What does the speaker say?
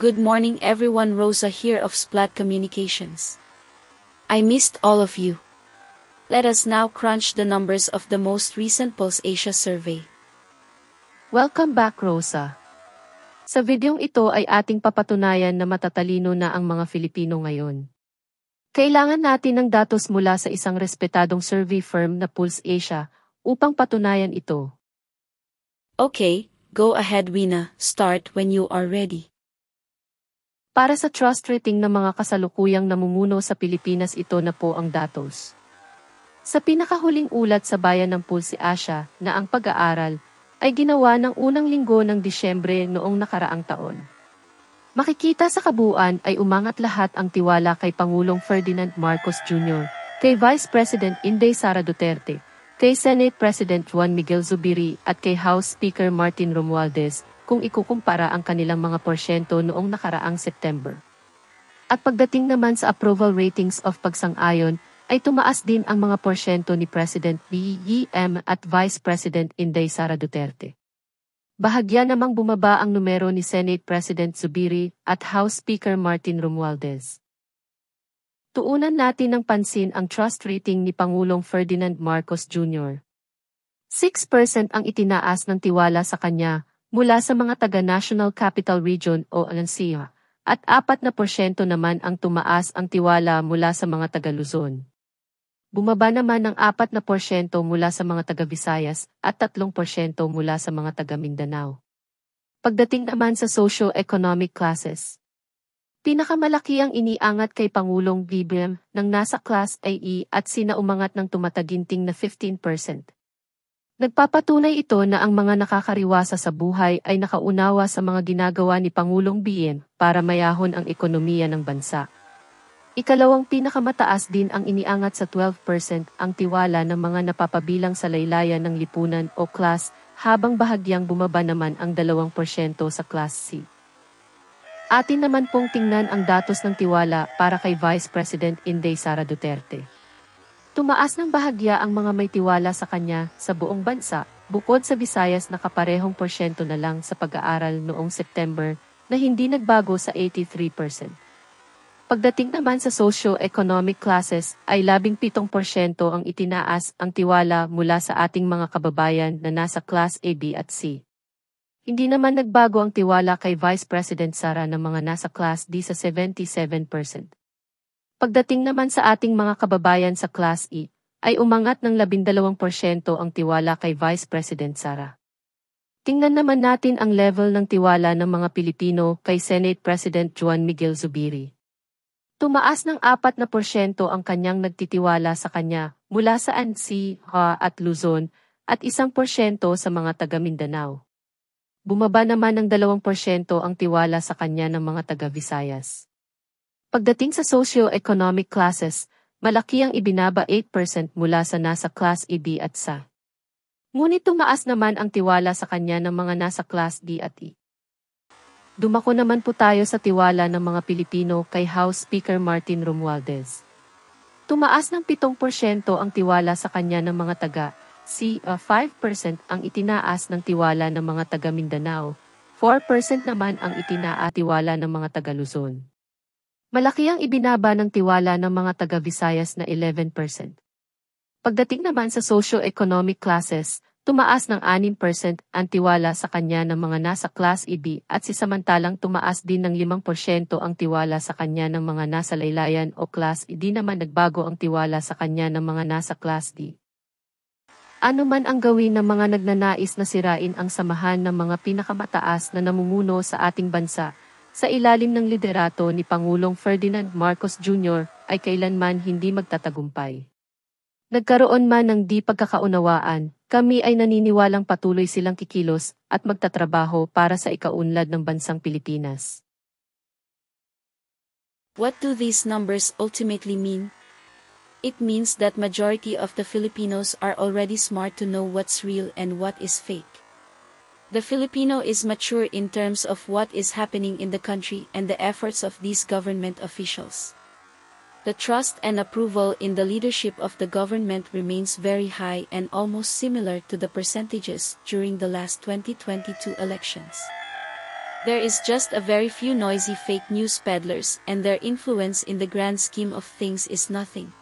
Good morning everyone, Rosa here of Splat Communications. I missed all of you. Let us now crunch the numbers of the most recent Pulse Asia survey. Welcome back, Rosa. Sa videong ito ay ating papatunayan na matatalino na ang mga Filipino ngayon. Kailangan natin ng datos mula sa isang respetadong survey firm na Pulse Asia upang patunayan ito. Okay, go ahead Wina, start when you are ready. Para sa trust rating ng mga kasalukuyang namumuno sa Pilipinas, ito na po ang datos. Sa pinakahuling ulat sa bayan ng Pulse Asia na ang pag-aaral ay ginawa ng unang linggo ng Disyembre noong nakaraang taon. Makikita sa kabuuan ay umangat lahat ang tiwala kay Pangulong Ferdinand Marcos Jr., kay Vice President Inday Sara Duterte, kay Senate President Juan Miguel Zubiri at kay House Speaker Martin Romualdez kung ikukumpara ang kanilang mga porsyento noong nakaraang September. At pagdating naman sa approval ratings of pagsang-ayon, ay tumaas din ang mga porsyento ni President BBM at Vice President Inday Sara Duterte. Bahagya namang bumaba ang numero ni Senate President Zubiri at House Speaker Martin Romualdez. Tuunan natin ng pansin ang trust rating ni Pangulong Ferdinand Marcos Jr. 6% ang itinaas ng tiwala sa kanya mula sa mga taga-National Capital Region o NCR, at 4% naman ang tumaas ang tiwala mula sa mga taga-Luzon. Bumaba naman ng 4% mula sa mga taga-Visayas at 3% mula sa mga taga-Mindanao. Pagdating naman sa socio-economic classes, pinakamalaki ang iniangat kay Pangulong BBM ng nasa Class IE at sinaumangat ng tumataginting na 15%. Nagpapatunay ito na ang mga nakakariwasa sa buhay ay nakaunawa sa mga ginagawa ni Pangulong BBM para mayahon ang ekonomiya ng bansa. Ikalawang pinakamataas din ang iniangat sa 12% ang tiwala ng mga napapabilang sa laylayan ng lipunan o class, habang bahagyang bumaba naman ang 2% sa Class C. Atin naman pong tingnan ang datos ng tiwala para kay Vice President Inday Sara Duterte. Tumaas ng bahagya ang mga may tiwala sa kanya sa buong bansa, bukod sa Visayas na kaparehong porsyento na lang sa pag-aaral noong September na hindi nagbago sa 83%. Pagdating naman sa socio-economic classes ay 17% ang itinaas ang tiwala mula sa ating mga kababayan na nasa Class A, B at C. Hindi naman nagbago ang tiwala kay Vice President Sara ng mga nasa Class D sa 77%. Pagdating naman sa ating mga kababayan sa Class E, ay umangat ng 12% ang tiwala kay Vice President Sara. Tingnan naman natin ang level ng tiwala ng mga Pilipino kay Senate President Juan Miguel Zubiri. Tumaas ng 4% ang kanyang nagtitiwala sa kanya mula sa NCR at Luzon at 1% sa mga taga Mindanao. Bumaba naman ng 2% ang tiwala sa kanya ng mga taga Visayas. Pagdating sa socio-economic classes, malaki ang ibinaba 8% mula sa nasa Class A, B at SA. Ngunit tumaas naman ang tiwala sa kanya ng mga nasa Class D at E. Dumako naman po tayo sa tiwala ng mga Pilipino kay House Speaker Martin Romualdez. Tumaas ng 7% ang tiwala sa kanya ng mga taga C, 5% ang itinaas ng tiwala ng mga taga Mindanao, 4% naman ang itinaas tiwala ng mga taga Luzon. Malaki ang ibinaba ng tiwala ng mga taga-Visayas na 11%. Pagdating naman sa socio-economic classes, tumaas ng 6% ang tiwala sa kanya ng mga nasa Class EB at samantalang tumaas din ng 5% ang tiwala sa kanya ng mga nasa laylayan o Class E. Di naman nagbago ang tiwala sa kanya ng mga nasa Class D. Ano man ang gawin ng mga nagnanais na sirain ang samahan ng mga pinakamataas na namumuno sa ating bansa, sa ilalim ng liderato ni Pangulong Ferdinand Marcos Jr. ay kailanman hindi magtatagumpay. Nagkaroon man ng di pagkakaunawaan, kami ay naniniwalang patuloy silang kikilos at magtatrabaho para sa ikaunlad ng bansang Pilipinas. What do these numbers ultimately mean? It means that majority of the Filipinos are already smart to know what's real and what is fake. The Filipino is mature in terms of what is happening in the country and the efforts of these government officials. The trust and approval in the leadership of the government remains very high and almost similar to the percentages during the last 2022 elections. There is just a very few noisy fake news peddlers, and their influence in the grand scheme of things is nothing.